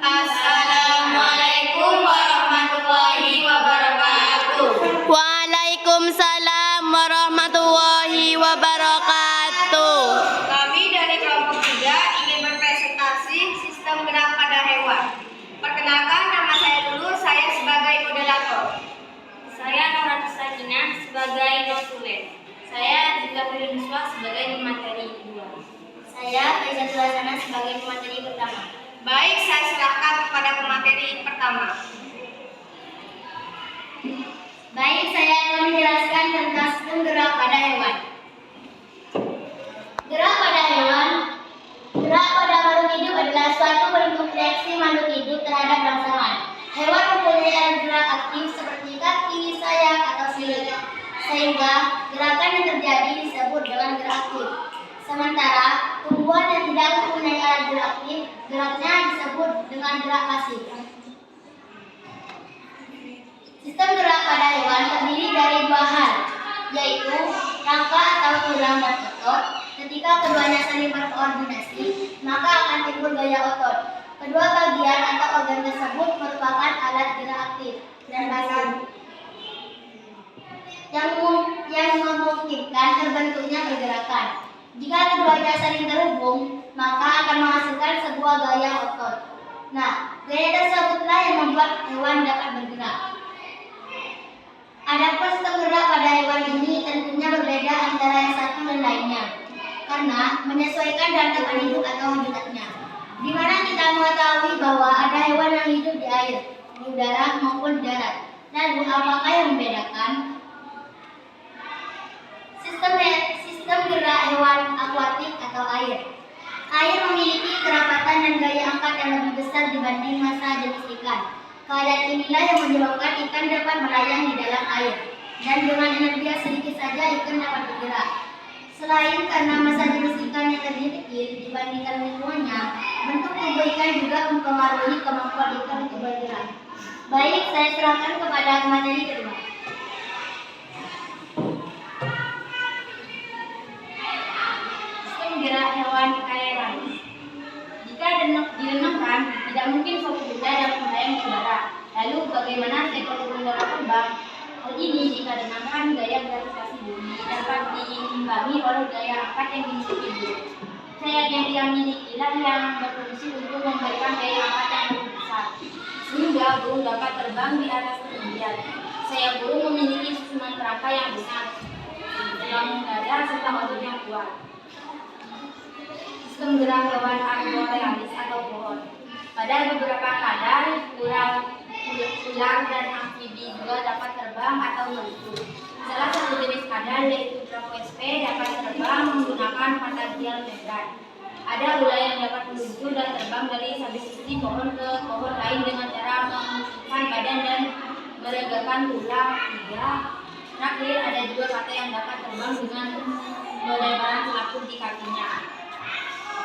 Assalamualaikum warahmatullahi wabarakatuh. Waalaikumsalam warahmatullahi wabarakatuh. Kami dari kelompok 3 ingin berpresentasi sistem gerak pada hewan. Perkenalkan, nama saya dulu, saya sebagai moderator. Saya Nurhati Sakinah sebagai konsulen. Saya juga Firdauswa sebagai pemateri kedua. Saya Faizatul Hasanah sebagai pemateri pertama. Baik, saya serahkan kepada pemateri pertama. Baik, saya akan menjelaskan tentang sistem gerak pada hewan. Gerak pada hewan. Gerak pada makhluk hidup adalah suatu bentuk reaksi makhluk hidup terhadap rangsangan. Hewan mempunyai alat gerak aktif seperti kaki, sayap, atau silit, sehingga gerakan yang terjadi disebut dengan gerak aktif. Sementara tumbuhan yang tidak mempunyai alat gerak aktif, geraknya disebut dengan gerak pasif. Sistem gerak pada hewan terdiri dari dua hal, yaitu rangka atau tulang dan otot. Ketika keduanya saling berkoordinasi, maka akan timbul gaya otot. Kedua bagian atau organ tersebut merupakan alat gerak aktif dan pasif yang memungkinkan terbentuknya pergerakan. Jika keduanya saling terhubung, maka akan menghasilkan sebuah gaya otot. Nah, gaya tersebutlah yang membuat hewan dapat bergerak. Adapun sistem gerak pada hewan ini tentunya berbeda antara yang satu dan lainnya, karena menyesuaikan dengan tempat hidup atau habitatnya. Di mana kita mengetahui bahwa ada hewan yang hidup di air, di udara maupun di darat. Lalu apakah yang membedakan? Sistem gerak hewan akuatik atau air. Air memiliki kerapatan dan gaya angkat yang lebih besar dibanding massa jenis ikan. Keadaan inilah yang menyebabkan ikan dapat melayang di dalam air, dan dengan energi yang sedikit saja ikan dapat bergerak. Selain karena massa jenis ikan yang lebih kecil dibandingkan lingkungannya, bentuk tubuh ikan juga mempengaruhi kemampuan ikan untuk bergerak. Baik, saya serahkan kepada materi kedua. Sistem gerak hewan aeralis. Jika direnangkan, tidak mungkin suatu benda dapat melayang di udara. Lalu bagaimana seekor burung dapat terbang? Hal ini dikarenakan gaya gravitasi bumi dapat diimbangi oleh gaya angkat yang dimiliki burung. Sayap yang ia milikilah yang berfungsi untuk memberikan gaya angkat yang lebih besar, sehingga burung dapat terbang di atas ketinggian. Sayap burung memiliki susunan kerangka yang besar, tulang dada serta otot yang kuat. Sistem gerak hewan arborealis atau pohon. Pada beberapa kadar, ular dan amfibi juga dapat terbang atau meluncur. Salah satu jenis kadal yaitu Dracoespe dapat terbang menggunakan patagial membran. Ada ular yang dapat meluncur dan terbang dari satu sisi pohon ke pohon lain dengan cara mengulurkan badan dan melegakan tulang iga. Terakhir, ada juga kata yang dapat terbang dengan melebarkan selaput di kakinya.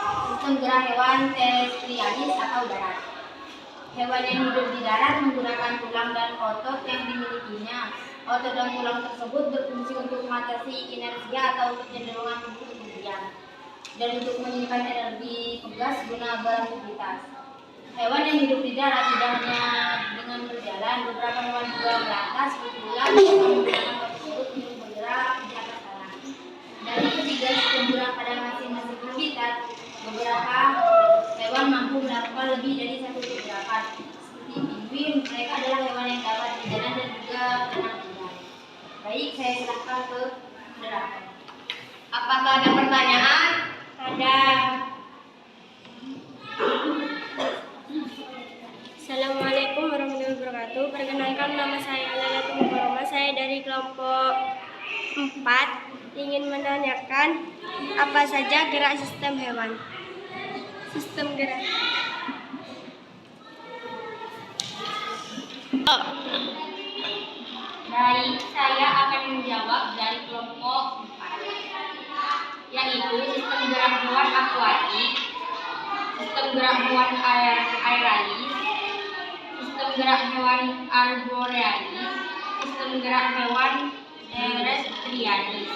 Sistem gerak hewan terrestrialis atau darat. Hewan yang hidup di darat menggunakan tulang dan otot yang dimilikinya. Otot dan tulang tersebut berfungsi untuk mengatasi inersia atau kecenderungan tubuh kemudian, dan untuk menyimpan energi pegas guna beraktivitas. Hewan yang hidup di darat tidak hanya dengan berjalan, beberapa hewan juga melangkah seperti ular yang menggunakan otot tersebut untuk bergerak di atas tanah. Dari ketiga sistem gerak pada masing-masing habitat, beberapa hewan mampu melakukan lebih dari satu gerakan. Seperti penguin, mereka adalah hewan yang dapat berjalan dan juga berenang di darat. Baik, saya serahkan ke moderator. Apakah ada pertanyaan? Ada. Assalamualaikum warahmatullahi wabarakatuh. Perkenalkan, nama saya Lailatul Mukarramah. Saya dari kelompok 4 ingin menanyakan apa saja gerak sistem hewan. Sistem gerak. Baik, saya akan menjawab dari kelompok 4, yaitu sistem gerak hewan akuatik, sistem gerak hewan aeralis, sistem gerak hewan arborealis, sistem gerak hewan terrestrialis.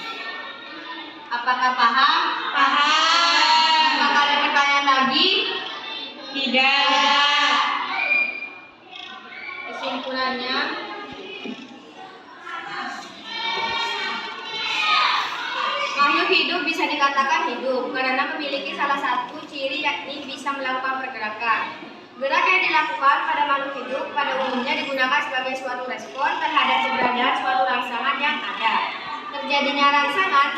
Apakah paham? Paham. Apakah ada pertanyaan lagi? Tidak. ukurannya. Makhluk hidup bisa dikatakan hidup karena memiliki salah satu ciri yakni bisa melakukan pergerakan. Gerak yang dilakukan pada makhluk hidup pada umumnya digunakan sebagai suatu respon terhadap keberadaan suatu rangsangan yang ada. Terjadinya rangsangan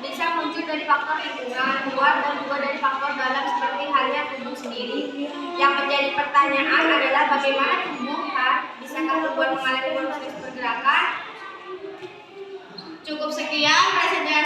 bisa muncul dari faktor lingkungan, luar, dan juga dari faktor dalam seperti halnya tubuh sendiri. Yang menjadi pertanyaan adalah bagaimana tumbuhan bisakah tumbuhan mengalami proses pergerakan? Cukup sekian presentasi